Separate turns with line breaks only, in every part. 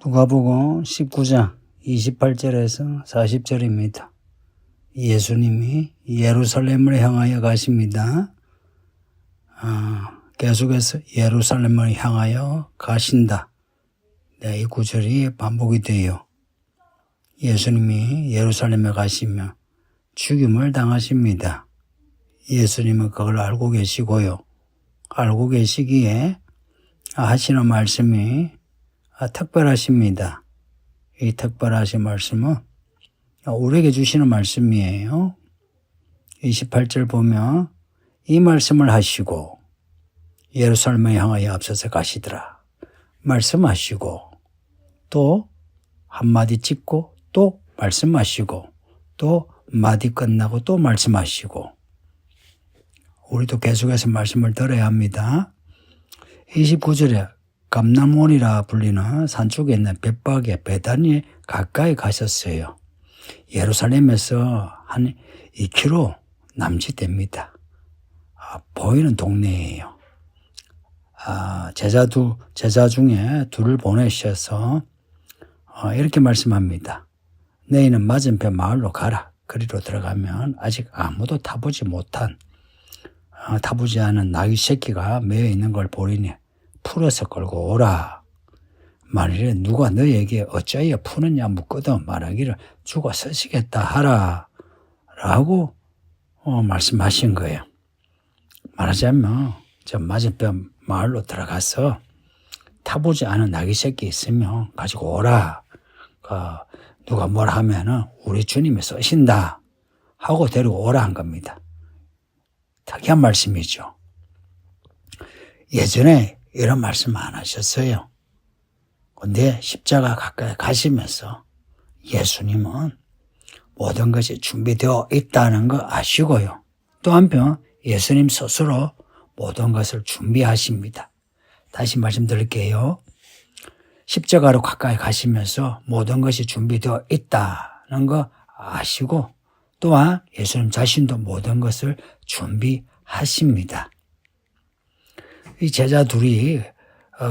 누가복음 19장 28절에서 40절입니다. 예수님이 예루살렘을 향하여 가십니다. 계속해서 예루살렘을 향하여 가신다. 이 구절이 반복이 돼요. 예수님이 예루살렘에 가시며 죽임을 당하십니다. 예수님은 그걸 알고 계시고요. 알고 계시기에 하시는 말씀이 특별하십니다. 이 특별하신 말씀은 우리에게 주시는 말씀이에요. 28절 보면 이 말씀을 하시고 예루살렘을 향하여 앞서서 가시더라. 말씀하시고 또 한마디 찍고 또 말씀하시고 또 마디 끝나고 또 말씀하시고 우리도 계속해서 말씀을 들어야 합니다. 29절에 감람원이라 불리는 산쪽에 있는 벳박에 베다니에 가까이 가셨어요. 예루살렘에서 한 2km 남짓됩니다. 보이는 동네예요. 제자 중에 둘을 보내셔서 이렇게 말씀합니다. 너희는 맞은편 마을로 가라. 그리로 들어가면 아직 아무도 타보지 않은 나귀 새끼가 매여 있는 걸 보리니 풀어서 끌고 오라. 만일에 누가 너에게 어찌하여 푸느냐 묻거든 말하기를 죽어 서시겠다 하라. 라고 말씀하신 거예요. 말하자면 저 맞은편 마을로 들어가서 타보지 않은 나귀 새끼 있으면 가지고 오라. 누가 뭘 하면은 우리 주님이 쓰신다 하고 데리고 오라 한 겁니다. 특이한 말씀이죠. 예전에 이런 말씀 안 하셨어요. 근데 십자가 가까이 가시면서 예수님은 모든 것이 준비되어 있다는 거 아시고요. 또 한편 예수님 스스로 모든 것을 준비하십니다. 다시 말씀드릴게요. 십자가로 가까이 가시면서 모든 것이 준비되어 있다는 거 아시고 또한 예수님 자신도 모든 것을 준비하십니다. 이 제자 둘이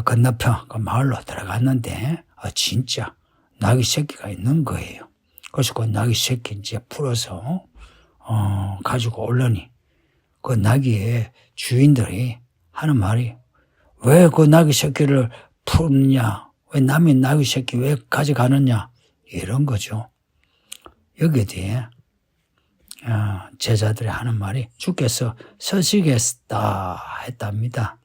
건너편 그 마을로 들어갔는데 진짜 나귀 새끼가 있는 거예요. 그래서 그 나귀 새끼 이제 풀어서 가지고 오려니 그 나귀의 주인들이 하는 말이 왜 그 나귀 새끼를 풀느냐, 왜 남의 나귀 새끼 왜 가져가느냐 이런 거죠. 여기에 대해 제자들이 하는 말이 주께서 서시겠다 했답니다.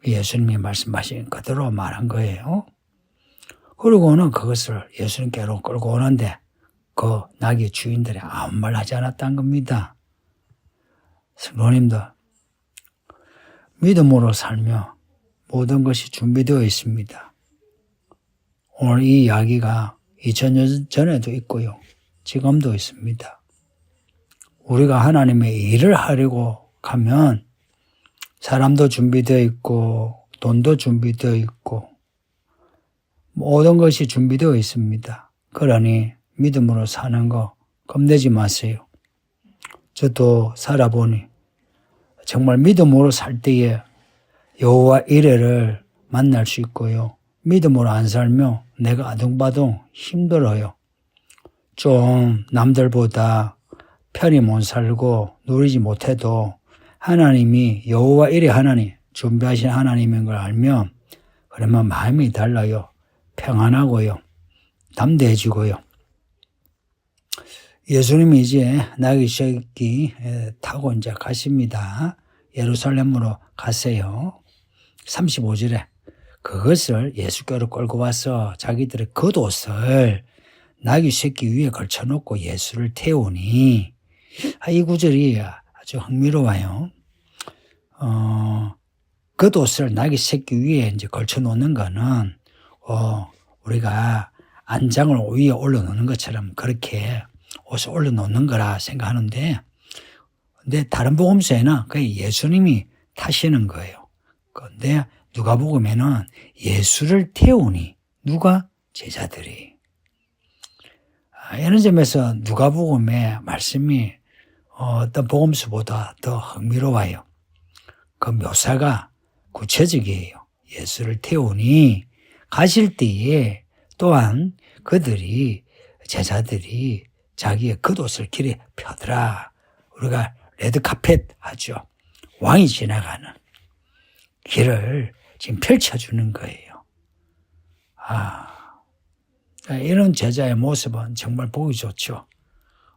예수님이 말씀하신 그대로 말한 거예요. 그리고는 그것을 예수님께로 끌고 오는데 그 나귀 주인들이 아무 말 하지 않았다는 겁니다. 성도님들, 믿음으로 살며 모든 것이 준비되어 있습니다. 오늘 이 이야기가 2000년 전에도 있고요. 지금도 있습니다. 우리가 하나님의 일을 하려고 가면 사람도 준비되어 있고 돈도 준비되어 있고 모든 것이 준비되어 있습니다. 그러니 믿음으로 사는 거 겁내지 마세요. 저도 살아보니 정말 믿음으로 살 때에 여호와 이레를 만날 수 있고요. 믿음으로 안 살면 내가 아둥바둥 힘들어요. 좀 남들보다 편히 못 살고 누리지 못해도 하나님이 여호와 이레 하나님 준비하신 하나님인 걸 알면 그러면 마음이 달라요. 평안하고요. 담대해지고요. 예수님이 이제 나귀 새끼 타고 이제 가십니다. 예루살렘으로 가세요. 35절에 그것을 예수께로 끌고 와서 자기들의 겉옷을 나귀 새끼 위에 걸쳐놓고 예수를 태우니 이 구절이 아주 흥미로워요. 겉옷을 나귀 새끼 위에 이제 걸쳐놓는 거는 우리가 안장을 위에 올려놓는 것처럼 그렇게 옷을 올려놓는 거라 생각하는데 근데 다른 복음서에는 그게 예수님이 타시는 거예요. 그런데 누가복음에는 예수를 태우니 누가? 제자들이. 이런 점에서 누가복음의 말씀이 어떤 복음서보다 더 흥미로워요. 그 묘사가 구체적이에요. 예수를 태우니 가실 때에 또한 그들이 제자들이 자기의 겉옷을 길에 펴더라. 우리가 레드카펫 하죠. 왕이 지나가는 길을 지금 펼쳐주는 거예요. 이런 제자의 모습은 정말 보기 좋죠.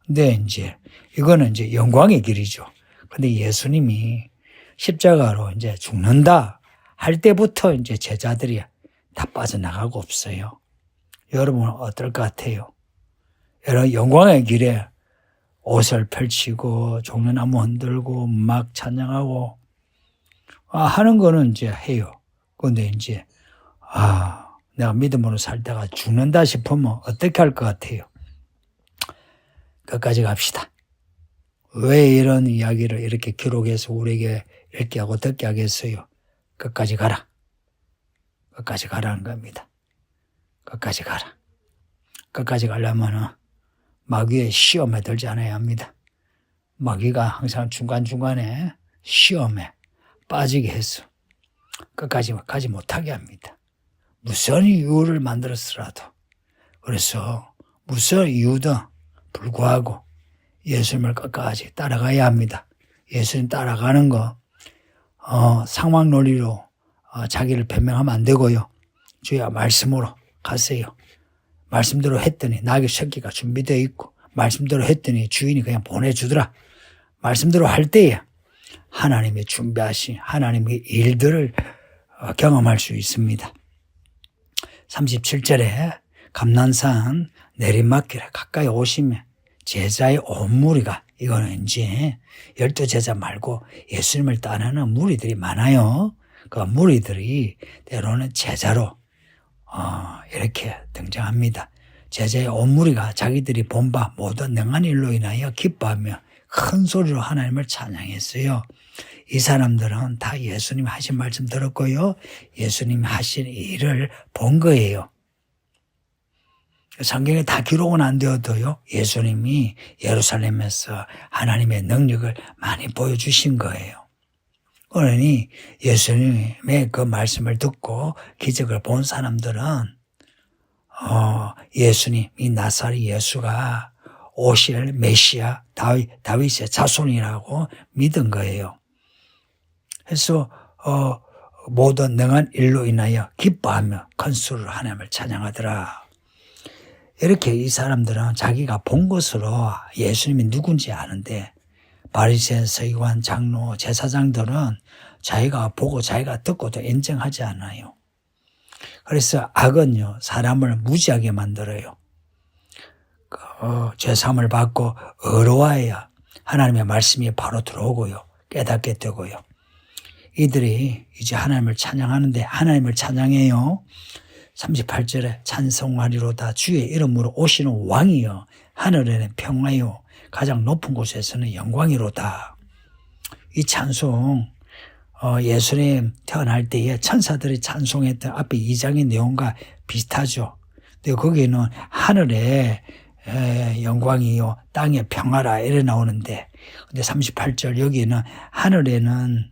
근데 이제 이거는 이제 영광의 길이죠. 근데 예수님이 십자가로 이제 죽는다 할 때부터 이제 제자들이 다 빠져나가고 없어요. 여러분은 어떨 것 같아요? 여러분 영광의 길에 옷을 펼치고 종려나무 흔들고 막 찬양하고 하는 거는 이제 해요. 근데 이제 내가 믿음으로 살다가 죽는다 싶으면 어떻게 할 것 같아요? 끝까지 갑시다. 왜 이런 이야기를 이렇게 기록해서 우리에게 읽게 하고 듣게 하겠어요? 끝까지 가라. 끝까지 가라는 겁니다. 끝까지 가라. 끝까지 가려면 마귀의 시험에 들지 않아야 합니다. 마귀가 항상 중간중간에 시험에 빠지게 해서 끝까지 가지 못하게 합니다. 무슨 이유를 만들었더라도. 그래서 무슨 이유든 불구하고 예수님을 끝까지 따라가야 합니다. 예수님 따라가는 거 상황 논리로 자기를 변명하면 안 되고요. 주야 말씀으로 가세요. 말씀대로 했더니 낙엽 새끼가 준비되어 있고 말씀대로 했더니 주인이 그냥 보내주더라. 말씀대로 할 때에 하나님이 준비하신 하나님의 일들을 경험할 수 있습니다. 37절에 감난산 내리막길에 가까이 오시면 제자의 온 무리가 이거는 이제 12제자 말고 예수님을 따르는 무리들이 많아요. 그 무리들이 때로는 제자로 이렇게 등장합니다. 제자의 온 무리가 자기들이 본 바 모든 능한 일로 인하여 기뻐하며 큰 소리로 하나님을 찬양했어요. 이 사람들은 다 예수님 하신 말씀 들었고요. 예수님 하신 일을 본 거예요. 성경에 다 기록은 안 되어도요. 예수님이 예루살렘에서 하나님의 능력을 많이 보여주신 거예요. 그러니 예수님의 그 말씀을 듣고 기적을 본 사람들은 예수님, 이 나사렛 예수가 오실 메시아 다윗의 자손이라고 믿은 거예요. 그래서 모든 능한 일로 인하여 기뻐하며 큰 소리로 하나님을 찬양하더라. 이렇게 이 사람들은 자기가 본 것으로 예수님이 누군지 아는데 바리새, 서기관, 장로, 제사장들은 자기가 보고 자기가 듣고도 인정하지 않아요. 그래서 악은요 사람을 무지하게 만들어요. 죄사함을 받고 의로워야 하나님의 말씀이 바로 들어오고요. 깨닫게 되고요. 이들이 이제 하나님을 찬양하는데 하나님을 찬양해요. 38절에 찬송하리로다 주의 이름으로 오시는 왕이여 하늘에는 평화요 가장 높은 곳에서는 영광이로다. 이 찬송 예수님 태어날 때에 천사들이 찬송했던 앞에 2장의 내용과 비슷하죠. 근데 거기는 하늘에 영광이요 땅에 평화라 이래 나오는데 근데 38절 여기는 하늘에는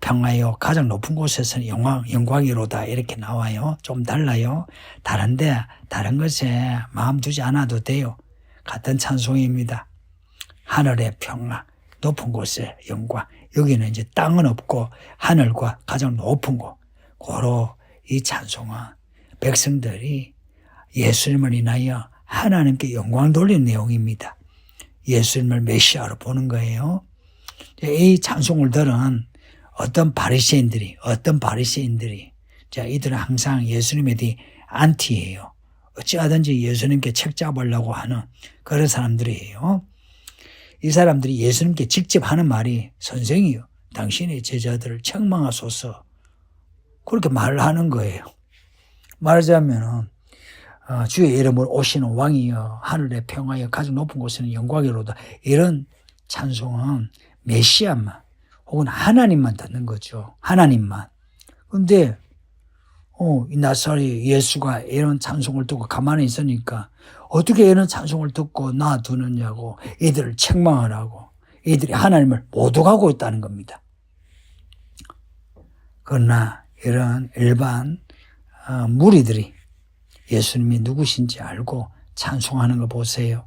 평화요 가장 높은 곳에서는 영광이로다 이렇게 나와요. 좀 달라요. 다른데 다른 것에 마음 두지 않아도 돼요. 같은 찬송입니다. 하늘의 평화 높은 곳에 영광. 여기는 이제 땅은 없고 하늘과 가장 높은 곳. 고로 이 찬송은 백성들이 예수님을 인하여 하나님께 영광 돌리는 내용입니다. 예수님을 메시아로 보는 거예요. 이 찬송을 들은 어떤 바리새인들이 자 이들은 항상 예수님에 대해 안티예요. 어찌하든지 예수님께 책 잡으려고 하는 그런 사람들이에요. 이 사람들이 예수님께 직접 하는 말이 선생이요 당신의 제자들을 책망하소서 그렇게 말을 하는 거예요. 말하자면 주의 이름으로 오시는 왕이여 하늘의 평화여 가장 높은 곳에는 영광이로다. 이런 찬송은 메시아만 혹은 하나님만 듣는 거죠. 하나님만. 그런데 이 나사렛 예수가 이런 찬송을 듣고 가만히 있으니까 어떻게 이런 찬송을 듣고 놔두느냐고 이들을 책망하라고 이들이 하나님을 모독하고 있다는 겁니다. 그러나 이런 일반 무리들이 예수님이 누구신지 알고 찬송하는 거 보세요.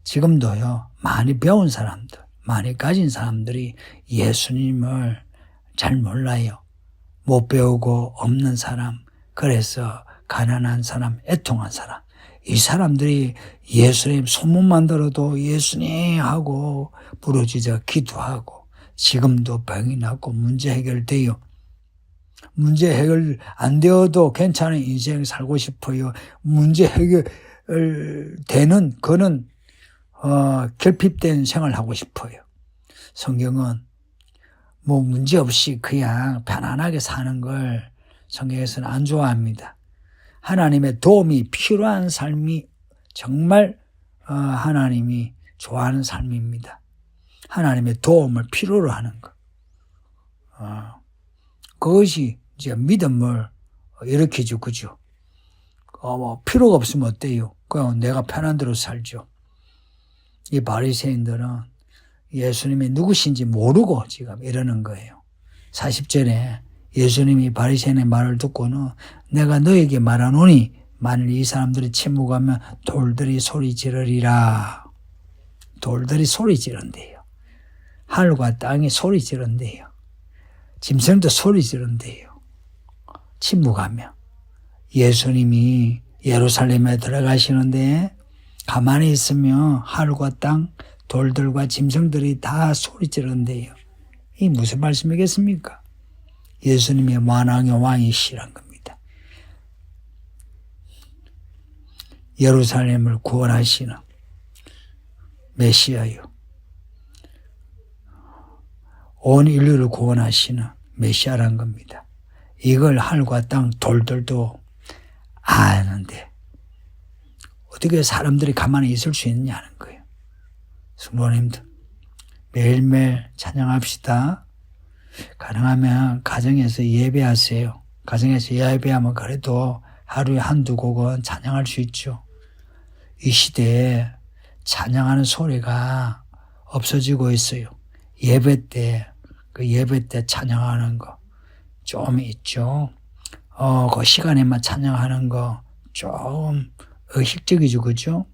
지금도요, 많이 배운 사람들, 많이 가진 사람들이 예수님을 잘 몰라요. 못 배우고 없는 사람, 그래서 가난한 사람, 애통한 사람, 이 사람들이 예수님 소문만 들어도 예수님 하고 부르짖어 기도하고 지금도 병이 낫고 문제 해결돼요. 문제 해결 안 되어도 괜찮은 인생 살고 싶어요. 문제 해결되는 그는 결핍된 생활하고 싶어요. 성경은 뭐 문제 없이 그냥 편안하게 사는 걸 성경에서는 안 좋아합니다. 하나님의 도움이 필요한 삶이 정말 하나님이 좋아하는 삶입니다. 하나님의 도움을 필요로 하는 것. 그것이 이제 믿음을 일으키죠. 그죠? 뭐 필요가 없으면 어때요? 그냥 내가 편한 대로 살죠. 이 바리새인들은 예수님이 누구신지 모르고 지금 이러는 거예요. 40절에 예수님이 바리새인의 말을 듣고는 내가 너에게 말하노니 만일 이 사람들이 침묵하면 돌들이 소리 지르리라. 돌들이 소리 지른대요. 하늘과 땅이 소리 지른대요. 짐승도 소리 지른대요. 침묵하면. 예수님이 예루살렘에 들어가시는데 가만히 있으면 하늘과 땅, 돌들과 짐승들이 다 소리 지른대요. 이 무슨 말씀이겠습니까? 예수님이 만왕의 왕이시란 겁니다. 예루살렘을 구원하시는 메시아요. 온 인류를 구원하시는 메시아란 겁니다. 이걸 하늘과 땅 돌들도 아는데 어떻게 사람들이 가만히 있을 수 있느냐는 거예요. 성도님들 매일매일 찬양합시다. 가능하면 가정에서 예배하세요. 가정에서 예배하면 그래도 하루에 한두 곡은 찬양할 수 있죠. 이 시대에 찬양하는 소리가 없어지고 있어요. 예배 때 찬양하는 거 좀 있죠. 그 시간에만 찬양하는 거 좀 의식적이죠. 그죠?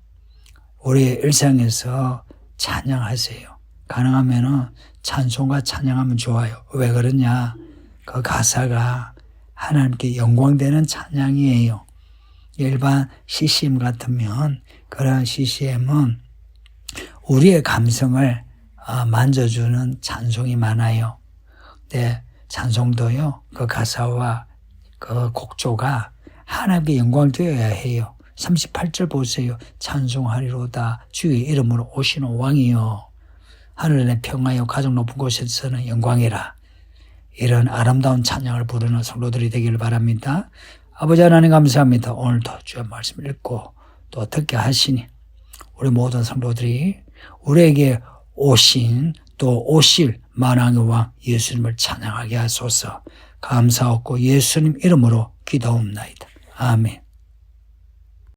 우리 일상에서 찬양하세요. 가능하면은 찬송과 찬양하면 좋아요. 왜 그러냐? 그 가사가 하나님께 영광되는 찬양이에요. 일반 CCM 같으면 그런 CCM은 우리의 감성을 만져주는 찬송이 많아요. 근데 찬송도요, 그 가사와 그 곡조가 하나님께 영광되어야 해요. 38절 보세요. 찬송하리로다 주의 이름으로 오시는 왕이요. 하늘에 평하여 가장 높은 곳에서는 영광이라. 이런 아름다운 찬양을 부르는 성도들이 되기를 바랍니다. 아버지 하나님 감사합니다. 오늘도 주의 말씀 읽고 또 듣게 하시니 우리 모든 성도들이 우리에게 오신 또 오실 만왕의 왕 예수님을 찬양하게 하소서. 감사하고 예수님 이름으로 기도옵나이다. 아멘.